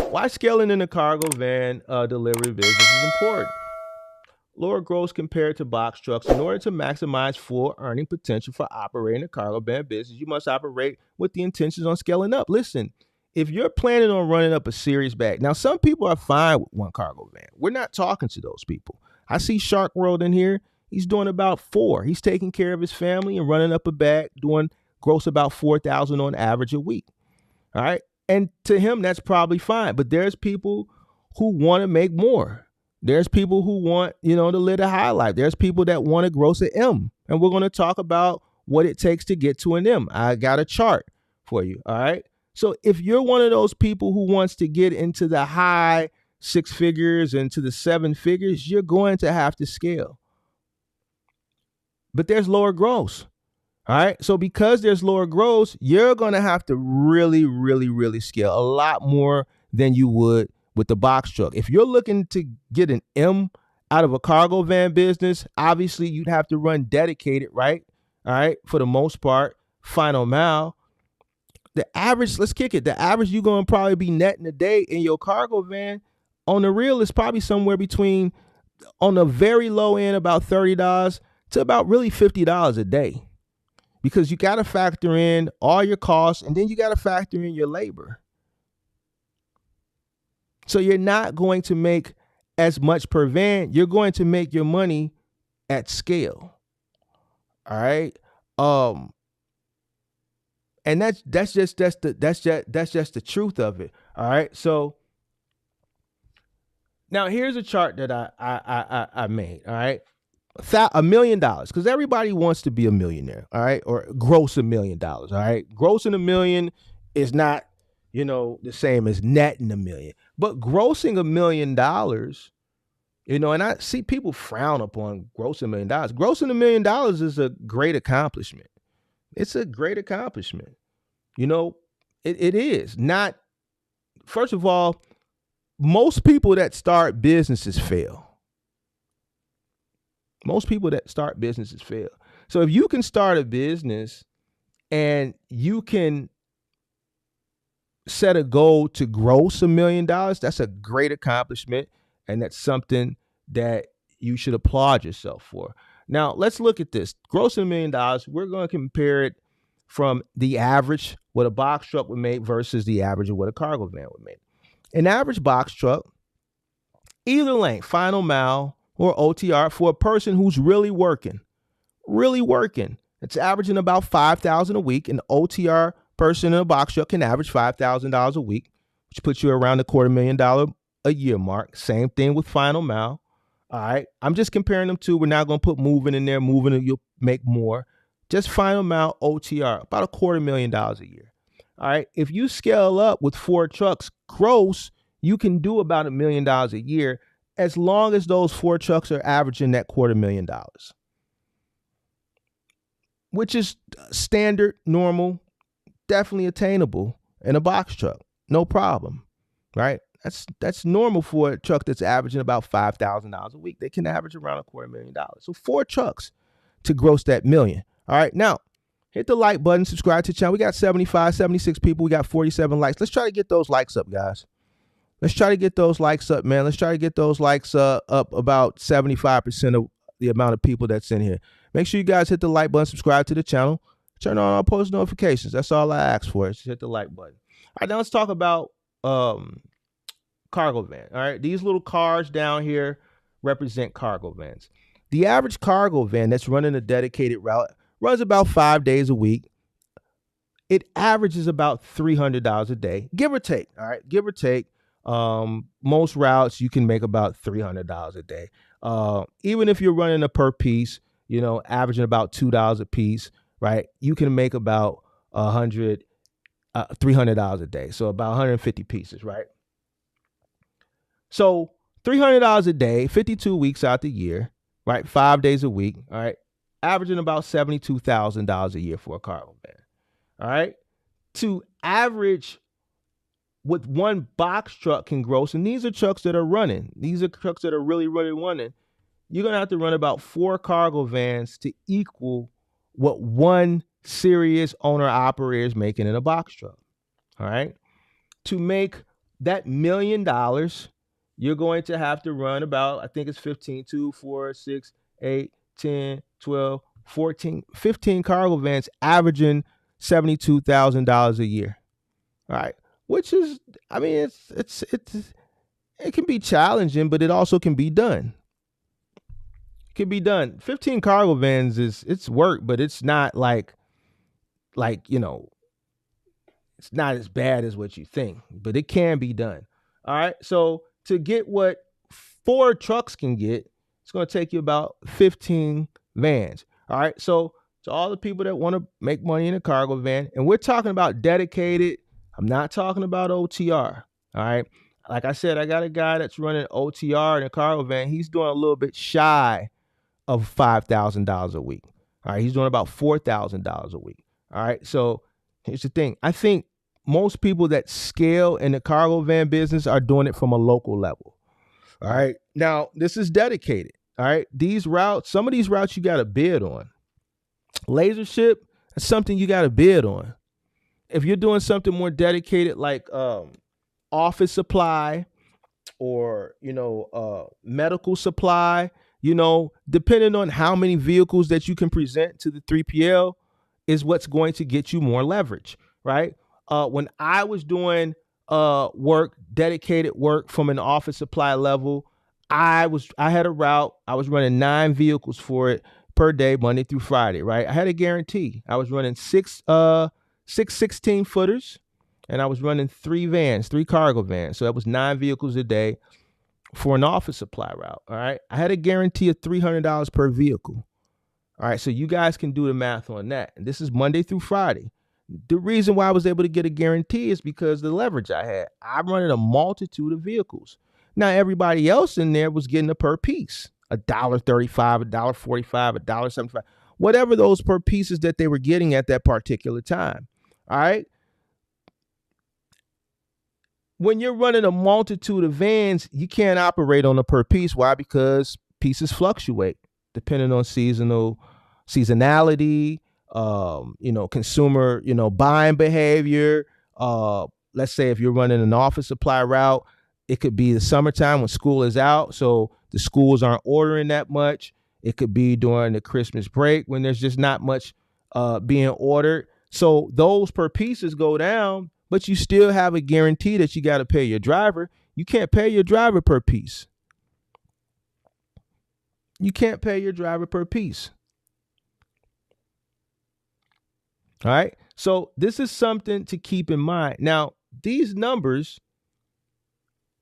Why scaling in the cargo van delivery business is important. Lower gross compared to box trucks. In order to maximize full earning potential for operating a cargo van business, you must operate with the intentions on scaling up. Listen, if you're planning on running up a serious bag, now some people are fine with one cargo van. We're not talking to those people. I see Shark World in here. He's doing about four. He's taking care of his family and running up a bag, doing gross about 4,000 on average a week. All right. And to him, that's probably fine. But there's people who want to make more. There's people who want, to live a high life. There's people that want to gross an M. And we're going to talk about what it takes to get to an M. I got a chart for you. All right. So if you're one of those people who wants to get into the high six figures and to the seven figures, you're going to have to scale. But there's lower gross. All right. So because there's lower gross, you're going to have to really, really, really scale a lot more than you would with the box truck. If you're looking to get an M out of a cargo van business, obviously you'd have to run dedicated, right? All right. For the most part, final mile. The average, let's kick it. The average you're going to probably be netting a day in your cargo van on the real is probably somewhere between, on the very low end, about $30 to about really $50 a day. Because you got to factor in all your costs, and then you got to factor in your labor. So you're not going to make as much per van. You're going to make your money at scale. All right. And that's just the truth of it. All right. So now here's a chart that I made. All right. $1 million, because everybody wants to be a millionaire. All right. Or gross $1 million. All right. Grossing $1 million is not, the same as netting $1 million, but grossing $1 million, and I see people frown upon grossing $1 million. Grossing $1 million is a great accomplishment. It's a great accomplishment. It is not. First of all, most people that start businesses fail. Most people that start businesses fail. So if you can start a business and you can set a goal to gross $1 million, that's a great accomplishment. And that's something that you should applaud yourself for. Now, let's look at this. Grossing $1 million, we're going to compare it from the average, what a box truck would make versus the average of what a cargo van would make. An average box truck, either lane, final mile or OTR, for a person who's really working, it's averaging about $5,000 a week. An OTR person in a box truck can average $5,000 a week, which puts you around the $250,000 a year mark. Same thing with final mile. All right. I'm just comparing them to, we're not going to put moving in there. Moving, you'll make more. Just final mile OTR, about $250,000 a year. All right. If you scale up with 4 trucks gross, you can do about $1 million a year, as long as those 4 trucks are averaging that $250,000, which is standard, normal, definitely attainable in a box truck. No problem. Right. That's normal for a truck that's averaging about $5,000 a week. They can average around $250,000. So 4 trucks to gross that million. All right. Now, hit the like button, subscribe to the channel. We got 75, 76 people. We got 47 likes. Let's try to get those likes up, guys. Let's try to get those likes up, man. Let's try to get those likes up about 75% of the amount of people that's in here. Make sure you guys hit the like button, subscribe to the channel, turn on our post notifications. That's all I ask for, is hit the like button. All right, now let's talk about cargo van. All right, these little cars down here represent cargo vans. The average cargo van that's running a dedicated route runs about 5 days a week. It averages about $300 a day, give or take. All right, give or take. Most routes you can make about $300 a day. Even if you're running a per piece, averaging about $2 a piece, right? You can make about $300 a day. So about 150 pieces, right? So $300 a day, 52 weeks out the year, right? 5 days a week, all right? Averaging about $72,000 a year for a cargo van, all right? To average what one box truck can gross, and these are trucks that are running. These are trucks that are really running. You're going to have to run about 4 cargo vans to equal what one serious owner operator is making in a box truck, all right? To make that $1 million, you're going to have to run about, I think it's 15, 2, 4, 6, 8, 10, 12, 14, 15 cargo vans averaging $72,000 a year. All right. Which is, I mean, it can be challenging, but it also can be done. It can be done. 15 cargo vans it's work, but it's not like, it's not as bad as what you think, but it can be done. All right. So to get what 4 trucks can get, it's going to take you about 15 vans. All right. So to all the people that want to make money in a cargo van, and we're talking about dedicated, I'm not talking about OTR. All right. Like I said, I got a guy that's running OTR in a cargo van. He's doing a little bit shy of $5,000 a week. All right. He's doing about $4,000 a week. All right. So here's the thing. I think most people that scale in the cargo van business are doing it from a local level. All right. Now, this is dedicated. All right. These routes, some of these routes you got to bid on. LaserShip, that's something you got to bid on. If you're doing something more dedicated like office supply or, medical supply, depending on how many vehicles that you can present to the 3PL is what's going to get you more leverage, right? When I was doing dedicated work from an office supply level, I had a route. I was running 9 vehicles for it per day, Monday through Friday, right? I had a guarantee. I was running six 16-footers, and I was running 3 cargo vans. So that was 9 vehicles a day for an office supply route. All right. I had a guarantee of $300 per vehicle. All right. So you guys can do the math on that. And this is Monday through Friday. The reason why I was able to get a guarantee is because the leverage I had. I'm running a multitude of vehicles. Now, everybody else in there was getting a per piece, $1.35, $1.45, $1.75, whatever those per pieces that they were getting at that particular time. All right. When you're running a multitude of vans, you can't operate on a per piece. Why? Because pieces fluctuate depending on seasonality, consumer, buying behavior. Let's say if you're running an office supply route, it could be the summertime when school is out, so the schools aren't ordering that much. It could be during the Christmas break when there's just not much being ordered. So those per pieces go down, but you still have a guarantee that you got to pay your driver. You can't pay your driver per piece. You can't pay your driver per piece. All right. So this is something to keep in mind. Now, these numbers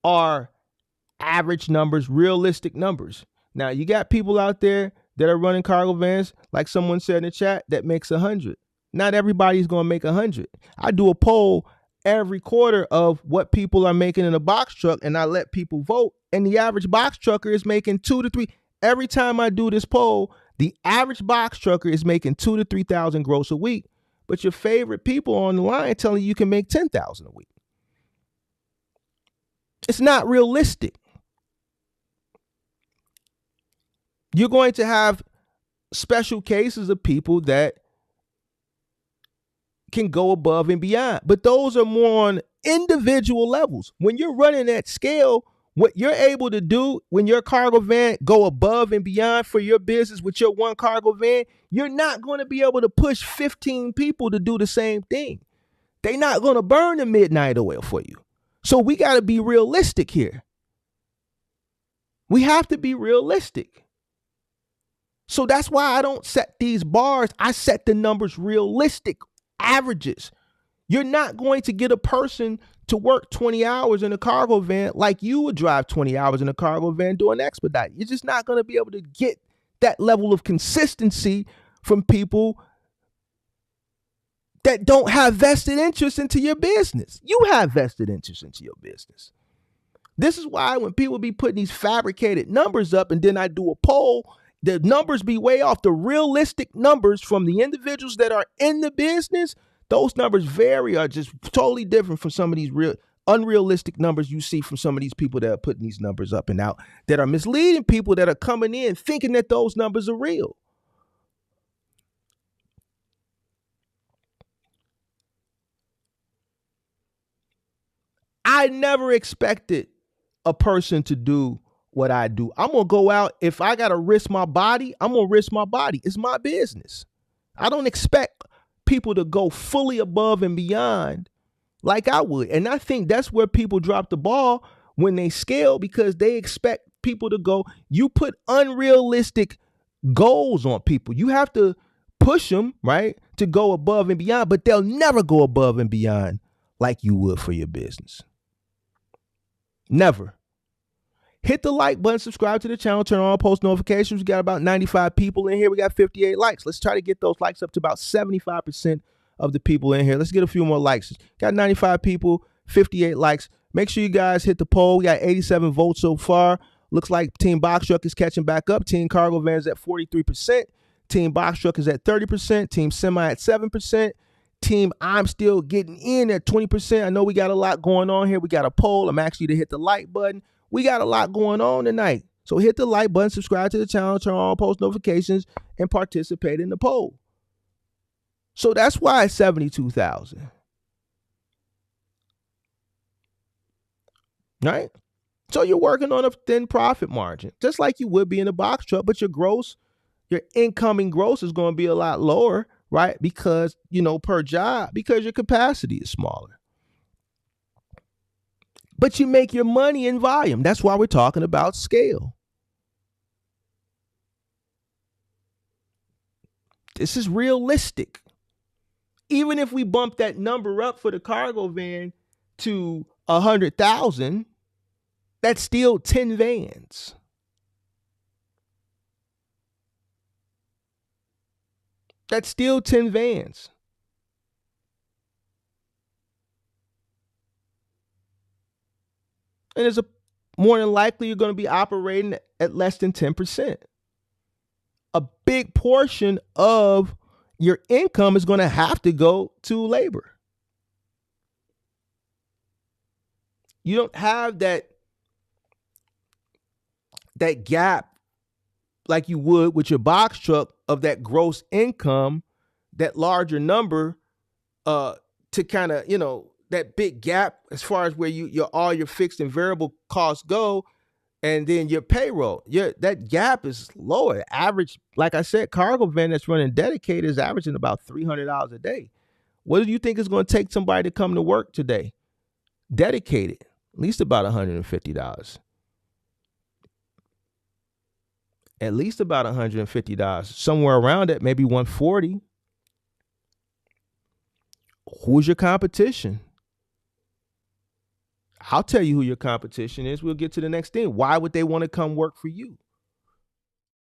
are average numbers, realistic numbers. Now, you got people out there that are running cargo vans, like someone said in the chat, that makes 100. Not everybody's going to make 100. I do a poll every quarter of what people are making in a box truck, and I let people vote. And the average box trucker is making 2 to 3. Every time I do this poll, the average box trucker is making 2 to 3,000 gross a week. But your favorite people on the line telling you can make 10,000 a week. It's not realistic. You're going to have special cases of people that can go above and beyond, but those are more on individual levels. When you're running at scale, what you're able to do when your cargo van go above and beyond for your business with your one cargo van, you're not going to be able to push 15 people to do the same thing. They're not going to burn the midnight oil for you. So we got to be realistic here. We have to be realistic. So that's why I don't set these bars. I set the numbers realistic, averages. You're not going to get a person to work 20 hours in a cargo van like you would drive 20 hours in a cargo van doing expedite. You're just not going to be able to get that level of consistency from people that don't have vested interest into your business. You have vested interest into your business. This is why when people be putting these fabricated numbers up and then I do a poll, the numbers be way off. The realistic numbers from the individuals that are in the business, those numbers are just totally different from some of these unrealistic numbers you see from some of these people that are putting these numbers up and out, that are misleading people that are coming in thinking that those numbers are real. I never expected a person to do what I do. I'm going to go out. If I got to risk my body, I'm going to risk my body. It's my business. I don't expect people to go fully above and beyond like I would. And I think that's where people drop the ball when they scale, because they expect people to go. You put unrealistic goals on people. You have to push them, right, to go above and beyond, but they'll never go above and beyond like you would for your business. Never. Hit the like button, subscribe to the channel, turn on post notifications. We got about 95 people in here. We got 58 likes. Let's try to get those likes up to about 75% of the people in here. Let's get a few more likes. Got 95 people, 58 likes. Make sure you guys hit the poll. We got 87 votes so far. Looks like Team Box Truck is catching back up. Team Cargo Van is at 43%. Team Box Truck is at 30%. Team Semi at 7%. Team I'm Still Getting In at 20%. I know we got a lot going on here. We got a poll. I'm asking you to hit the like button. We got a lot going on tonight. So hit the like button, subscribe to the channel, turn on post notifications, and participate in the poll. So that's why it's 72,000. Right? So you're working on a thin profit margin, just like you would be in a box truck, but your incoming gross is going to be a lot lower, right? Because, per job, because your capacity is smaller. But you make your money in volume. That's why we're talking about scale. This is realistic. Even if we bump that number up for the cargo van to 100,000, that's still 10 vans. That's still 10 vans. And it's more than likely you're going to be operating at less than 10%. A big portion of your income is going to have to go to labor. You don't have that gap like you would with your box truck of that gross income, that larger number, to kind of, that big gap as far as where all your fixed and variable costs go, and then your payroll. That gap is lower. Average, like I said, cargo van that's running dedicated is averaging about $300 a day. What do you think is going to take somebody to come to work today? Dedicated, at least about $150. At least about $150. Somewhere around it, maybe $140. Who's your competition? I'll tell you who your competition is. We'll get to the next thing. Why would they want to come work for you?